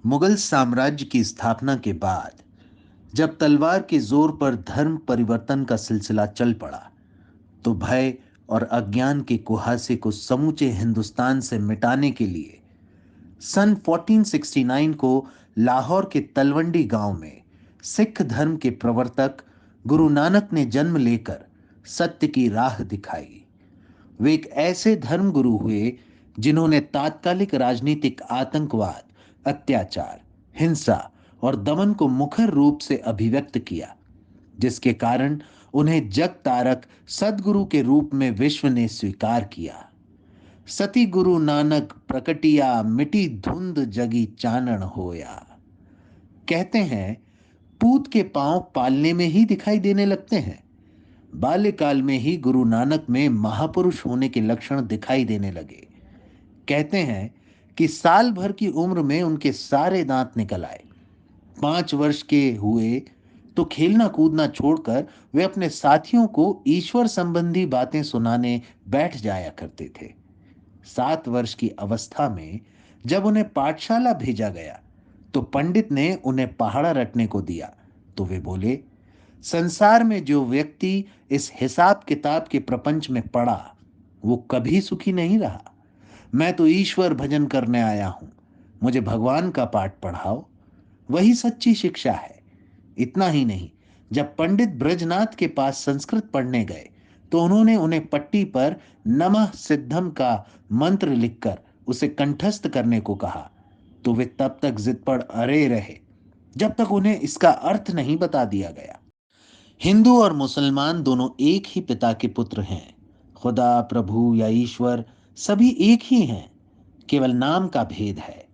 मुगल साम्राज्य की स्थापना के बाद जब तलवार के जोर पर धर्म परिवर्तन का सिलसिला चल पड़ा, तो भय और अज्ञान के कुहासे को समूचे हिंदुस्तान से मिटाने के लिए सन 1469 को लाहौर के तलवंडी गांव में सिख धर्म के प्रवर्तक गुरु नानक ने जन्म लेकर सत्य की राह दिखाई। वे एक ऐसे धर्म गुरु हुए जिन्होंने तात्कालिक राजनीतिक आतंकवाद, अत्याचार, हिंसा और दमन को मुखर रूप से अभिव्यक्त किया, जिसके कारण उन्हें जग तारक सदगुरु के रूप में विश्व ने स्वीकार किया। सती गुरु नानक प्रकटिया, मिटी धुंध जगी चानन होया। कहते हैं, पूत के पांव पालने में ही दिखाई देने लगते हैं। बाल्यकाल में ही गुरु नानक में महापुरुष होने के लक्षण दिखाई देने लगे। कहते हैं कि साल भर की उम्र में उनके सारे दांत निकल आए। 5 वर्ष के हुए तो खेलना कूदना छोड़कर वे अपने साथियों को ईश्वर संबंधी बातें सुनाने बैठ जाया करते थे। 7 वर्ष की अवस्था में जब उन्हें पाठशाला भेजा गया, तो पंडित ने उन्हें पहाड़ा रटने को दिया, तो वे बोले, संसार में जो व्यक्ति इस हिसाब किताब के प्रपंच में पड़ा, वो कभी सुखी नहीं रहा। मैं तो ईश्वर भजन करने आया हूं, मुझे भगवान का पाठ पढ़ाओ, वही सच्ची शिक्षा है। इतना ही नहीं, जब पंडित ब्रजनाथ के पास संस्कृत पढ़ने गए, तो उन्होंने उन्हें पट्टी पर नमः सिद्धम का मंत्र लिखकर उसे कंठस्थ करने को कहा, तो वे तब तक जिद पर अड़े रहे जब तक उन्हें इसका अर्थ नहीं बता दिया गया। हिंदू और मुसलमान दोनों एक ही पिता के पुत्र हैं। खुदा, प्रभु या ईश्वर सभी एक ही हैं, केवल नाम का भेद है।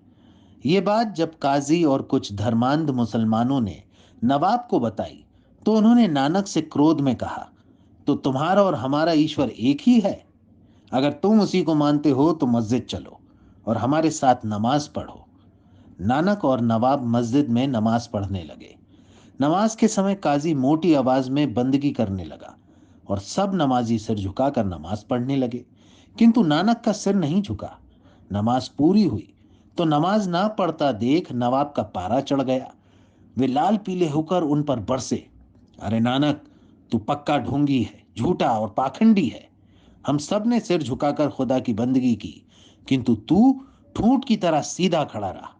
ये बात जब काजी और कुछ धर्मांध मुसलमानों ने नवाब को बताई, तो उन्होंने नानक से क्रोध में कहा, तो तुम्हारा और हमारा ईश्वर एक ही है। अगर तुम उसी को मानते हो तो मस्जिद चलो और हमारे साथ नमाज पढ़ो। नानक और नवाब मस्जिद में नमाज पढ़ने लगे। नमाज के समय काजी मोटी आवाज में बंदगी करने लगा और सब नमाजी सिर झुकाकर नमाज पढ़ने लगे, किंतु नानक का सिर नहीं झुका। नमाज पूरी हुई तो नमाज ना पढ़ता देख नवाब का पारा चढ़ गया। वे लाल पीले होकर उन पर बरसे, अरे नानक, तू पक्का ढोंगी है, झूठा और पाखंडी है। हम सब ने सिर झुकाकर खुदा की बंदगी की, किंतु तू ठूंठ की तरह सीधा खड़ा रहा।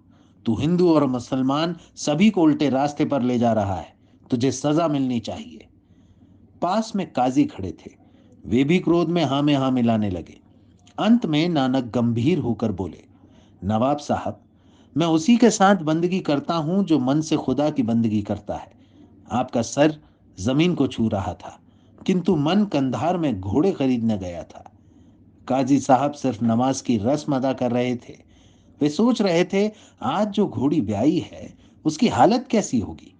तू हिंदू और मुसलमान सभी को उल्टे रास्ते पर ले जा रहा है, तुझे सजा मिलनी चाहिए। पास में काजी खड़े थे, वे भी क्रोध में हाँ में हाँ मिलाने लगे। अंत में नानक गंभीर होकर बोले, नवाब साहब, मैं उसी के साथ बंदगी करता हूं जो मन से खुदा की बंदगी करता है। आपका सर जमीन को छू रहा था, किंतु मन कंधार में घोड़े खरीदने गया था। काजी साहब सिर्फ नमाज की रस्म अदा कर रहे थे। वे सोच रहे थे, आज जो घोड़ी ब्याई है उसकी हालत कैसी होगी,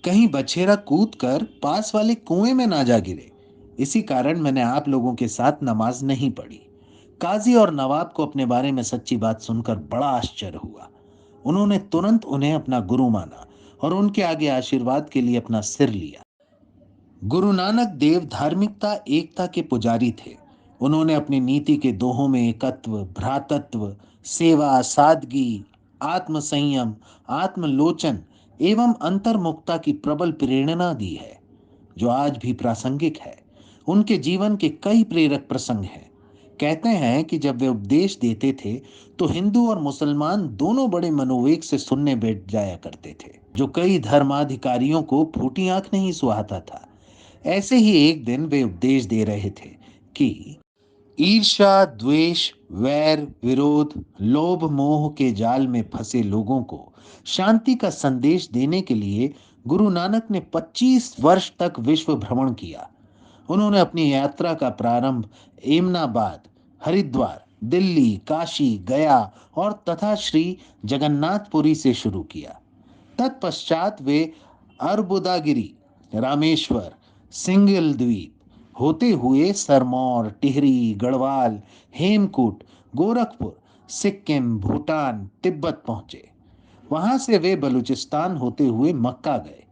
कहीं बछेरा कूद कर पास वाले कुएं में ना जा गिरे। इसी कारण मैंने आप लोगों के साथ नमाज नहीं पढ़ी। काजी और नवाब को अपने बारे में सच्ची बात सुनकर बड़ा आश्चर्य हुआ। उन्होंने तुरंत उन्हें अपना गुरु माना और उनके आगे आशीर्वाद के लिए अपना सिर लिया। गुरु नानक देव धार्मिकता एकता के पुजारी थे। उन्होंने अपनी नीति के दोहों में एकत्व, भ्रातत्व, सेवा, सादगी, आत्म संयम, आत्मलोचन एवं अंतर्मुखता की प्रबल प्रेरणा दी है, जो आज भी प्रासंगिक है। उनके जीवन के कई प्रेरक प्रसंग हैं। कहते हैं कि जब वे उपदेश देते थे, तो हिंदू और मुसलमान दोनों बड़े मनोवेग से सुनने बैठ जाया करते थे, जो कई धर्माधिकारियों को फूटी आंख नहीं सुहाता था। ऐसे ही एक दिन वे उपदेश दे रहे थे कि ईर्ष्या, द्वेष, वैर, विरोध, लोभ, मोह के जाल में फंसे लोगों को शांति का संदेश देने के लिए गुरु नानक ने 25 वर्ष तक विश्व भ्रमण किया। उन्होंने अपनी यात्रा का प्रारंभ एमनाबाद, हरिद्वार, दिल्ली, काशी, गया और तथा श्री जगन्नाथपुरी से शुरू किया। तत्पश्चात वे अर्बुदागिरी, रामेश्वर, सिंगल द्वीप होते हुए सरमौर, टिहरी, गढ़वाल, हेमकूट, गोरखपुर, सिक्किम, भूटान, तिब्बत पहुंचे। वहां से वे बलूचिस्तान होते हुए मक्का गए।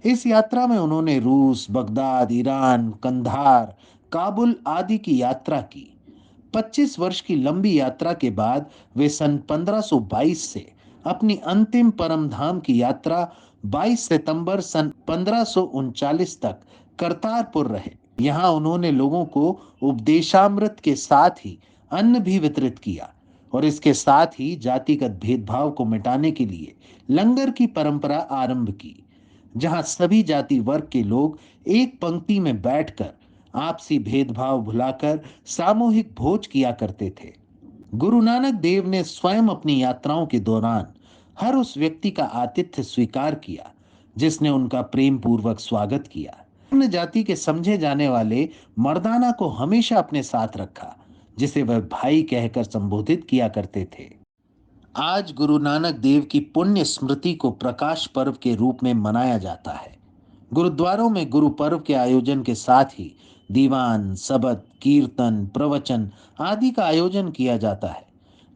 इस यात्रा में उन्होंने रूस, बगदाद, ईरान, कंधार, काबुल आदि की यात्रा की। 25 वर्ष की लंबी यात्रा के बाद वे सन 1522 से अपनी अंतिम परम धाम की यात्रा 22 सितंबर सन 1539 तक करतारपुर रहे। यहाँ उन्होंने लोगों को उपदेशामृत के साथ ही अन्न भी वितरित किया और इसके साथ ही जातिगत भेदभाव को मिटाने के लिए लंगर की परंपरा आरंभ की, जहां सभी जाति वर्ग के लोग एक पंक्ति में बैठकर आपसी भेदभाव भुलाकर सामूहिक भोज किया करते थे। गुरु नानक देव ने स्वयं अपनी यात्राओं के दौरान हर उस व्यक्ति का आतिथ्य स्वीकार किया जिसने उनका प्रेम पूर्वक स्वागत किया। अन्य जाति के समझे जाने वाले मर्दाना को हमेशा अपने साथ रखा, जिसे वह भाई कहकर संबोधित किया करते थे। आज गुरु नानक देव की पुण्य स्मृति को प्रकाश पर्व के रूप में मनाया जाता है। गुरुद्वारों में गुरु पर्व के आयोजन के साथ ही दीवान, सबद, कीर्तन, प्रवचन आदि का आयोजन किया जाता है।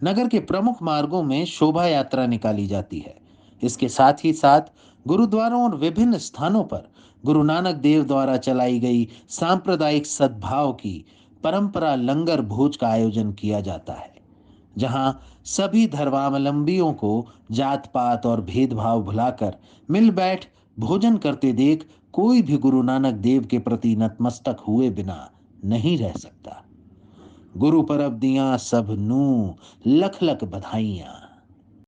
नगर के प्रमुख मार्गों में शोभा यात्रा निकाली जाती है। इसके साथ ही साथ गुरुद्वारों और विभिन्न स्थानों पर गुरु नानक देव द्वारा चलाई गई सांप्रदायिक सद्भाव की परंपरा लंगर भोज का आयोजन किया जाता है, जहां सभी धर्मावलंबियों को जात पात और भेदभाव भुलाकर मिल बैठ भोजन करते देख कोई भी गुरु नानक देव के प्रति नतमस्तक हुए बिना नहीं रह सकता। गुरु परब दियां सब नू लख लख बधाइयां।